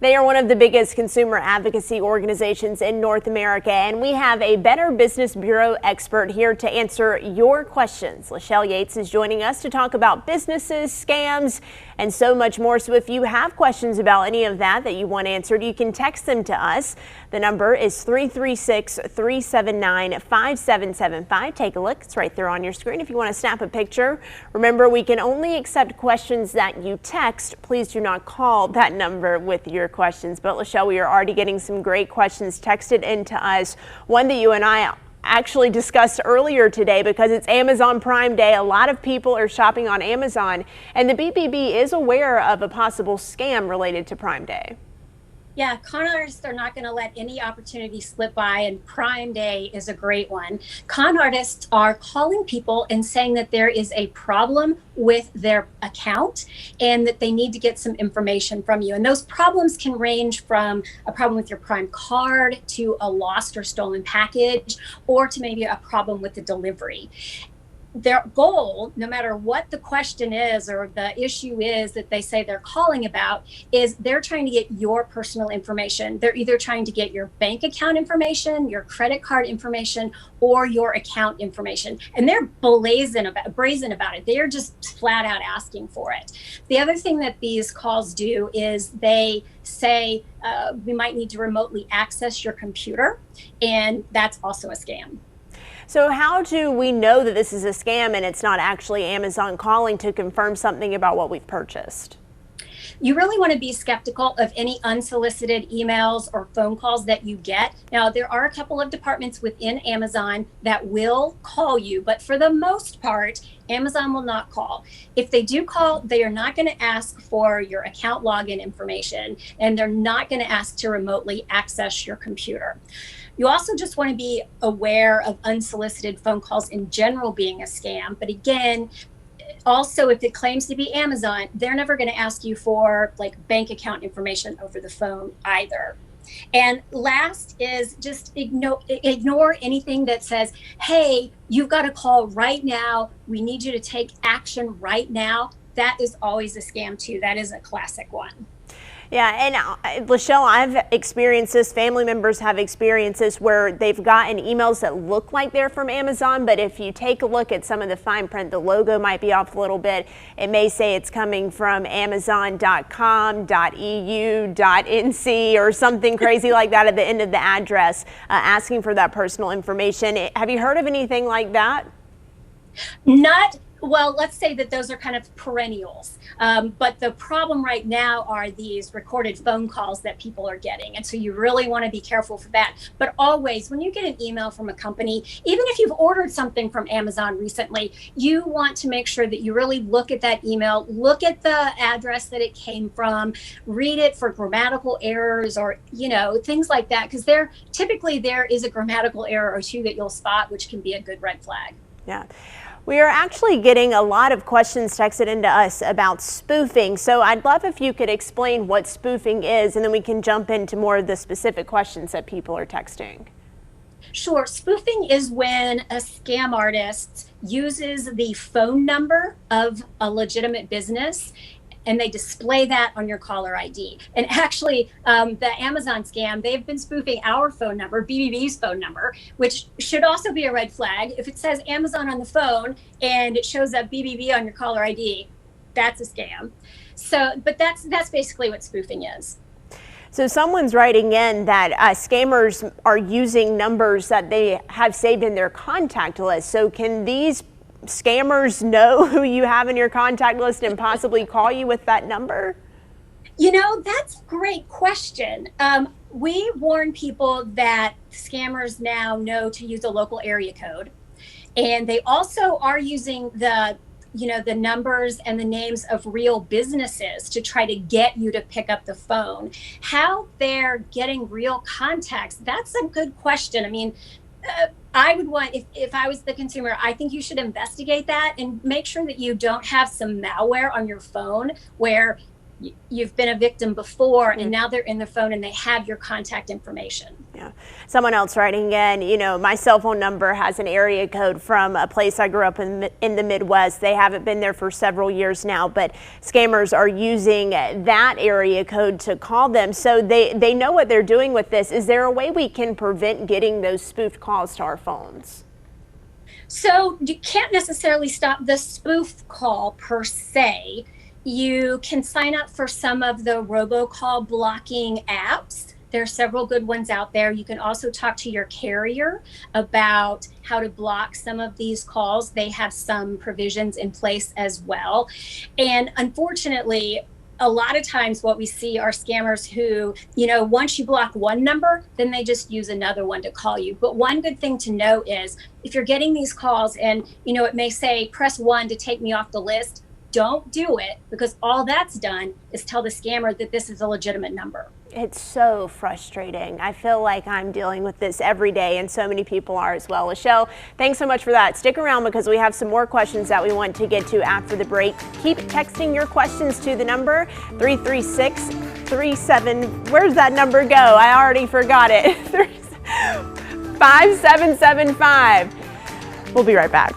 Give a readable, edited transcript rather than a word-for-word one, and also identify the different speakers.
Speaker 1: They are one of the biggest consumer advocacy organizations in North America, and we have a Better Business Bureau expert here to answer your questions. Lachelle Yates is joining us to talk about businesses, scams, and so much more. So if you have questions about any of that you want answered, you can text them to us. The number is 336-379-5775. Take a look. It's right there on your screen if you want to snap a picture. Remember, we can only accept questions that you text. Please do not call that number with your questions. But Lachelle, we are already getting some great questions texted into us. One that you and I actually discussed earlier today because it's Amazon Prime Day. A lot of people are shopping on Amazon, and the BBB is aware of a possible scam related to Prime Day.
Speaker 2: Yeah, con artists are not going to let any opportunity slip by, and Prime Day is a great one. Con artists are calling people and saying that there is a problem with their account and that they need to get some information from you. And those problems can range from a problem with your Prime card to a lost or stolen package, or to maybe a problem with the delivery. Their goal, no matter what the question is or the issue is that they say they're calling about, is they're trying to get your personal information. They're either trying to get your bank account information, your credit card information, or your account information. And they're brazen about it. They're just flat out asking for it. The other thing that these calls do is they say, we might need to remotely access your computer, and that's also a scam.
Speaker 1: So how do we know that this is a scam and it's not actually Amazon calling to confirm something about what we've purchased?
Speaker 2: You really want to be skeptical of any unsolicited emails or phone calls that you get. Now, there are a couple of departments within Amazon that will call you, but for the most part, Amazon will not call. If they do call, they are not going to ask for your account login information, and they're not going to ask to remotely access your computer. You also just want to be aware of unsolicited phone calls in general being a scam. But again, also, if it claims to be Amazon, they're never going to ask you for like bank account information over the phone either. And last is just ignore anything that says, hey, you've got to call right now. We need you to take action right now. That is always a scam too. That is a classic one.
Speaker 1: Yeah, and Lachelle, I've experienced this, family members have experienced this, where they've gotten emails that look like they're from Amazon, but if you take a look at some of the fine print, the logo might be off a little bit. It may say it's coming from amazon.com.eu.nc or something crazy like that at the end of the address, asking for that personal information. Have you heard of anything like that?
Speaker 2: Well, let's say that those are kind of perennials. But the problem right now are these recorded phone calls that people are getting. And so you really want to be careful for that. But always, when you get an email from a company, even if you've ordered something from Amazon recently, you want to make sure that you really look at that email, look at the address that it came from, read it for grammatical errors or, things like that. Because typically there is a grammatical error or two that you'll spot, which can be a good red flag.
Speaker 1: Yeah. We are actually getting a lot of questions texted into us about spoofing. So I'd love if you could explain what spoofing is, and then we can jump into more of the specific questions that people are texting.
Speaker 2: Sure. Spoofing is when a scam artist uses the phone number of a legitimate business and they display that on your caller ID. And actually, the Amazon scam, they've been spoofing our phone number, BBB's phone number, which should also be a red flag. If it says Amazon on the phone and it shows up BBB on your caller ID, that's a scam. But that's basically what spoofing is.
Speaker 1: So someone's writing in that scammers are using numbers that they have saved in their contact list. So can these scammers know who you have in your contact list and possibly call you with that number?
Speaker 2: That's a great question. We warn people that scammers now know to use a local area code. And they also are using the numbers and the names of real businesses to try to get you to pick up the phone. How they're getting real contacts, that's a good question. I mean, I would want, if I was the consumer, I think you should investigate that and make sure that you don't have some malware on your phone where you've been a victim before, and now they're in their phone and they have your contact information.
Speaker 1: Yeah. Someone else writing in, you know, my cell phone number has an area code from a place I grew up in the Midwest. They haven't been there for several years now, but scammers are using that area code to call them. So they know what they're doing with this. Is there a way we can prevent getting those spoofed calls to our phones?
Speaker 2: So you can't necessarily stop the spoof call per se. You can sign up for some of the robocall blocking apps. There are several good ones out there. You can also talk to your carrier about how to block some of these calls. They have some provisions in place as well. And unfortunately, a lot of times what we see are scammers who, you know, once you block one number, then they just use another one to call you. But one good thing to know is if you're getting these calls and, you know, it may say press 1 to take me off the list, don't do it, because all that's done is tell the scammer that this is a legitimate number.
Speaker 1: It's so frustrating. I feel like I'm dealing with this every day, and so many people are as well. Lachelle, thanks so much for that. Stick around because we have some more questions that we want to get to after the break. Keep texting your questions to the number 33637. Where's that number go? I already forgot it. 5775. We'll be right back.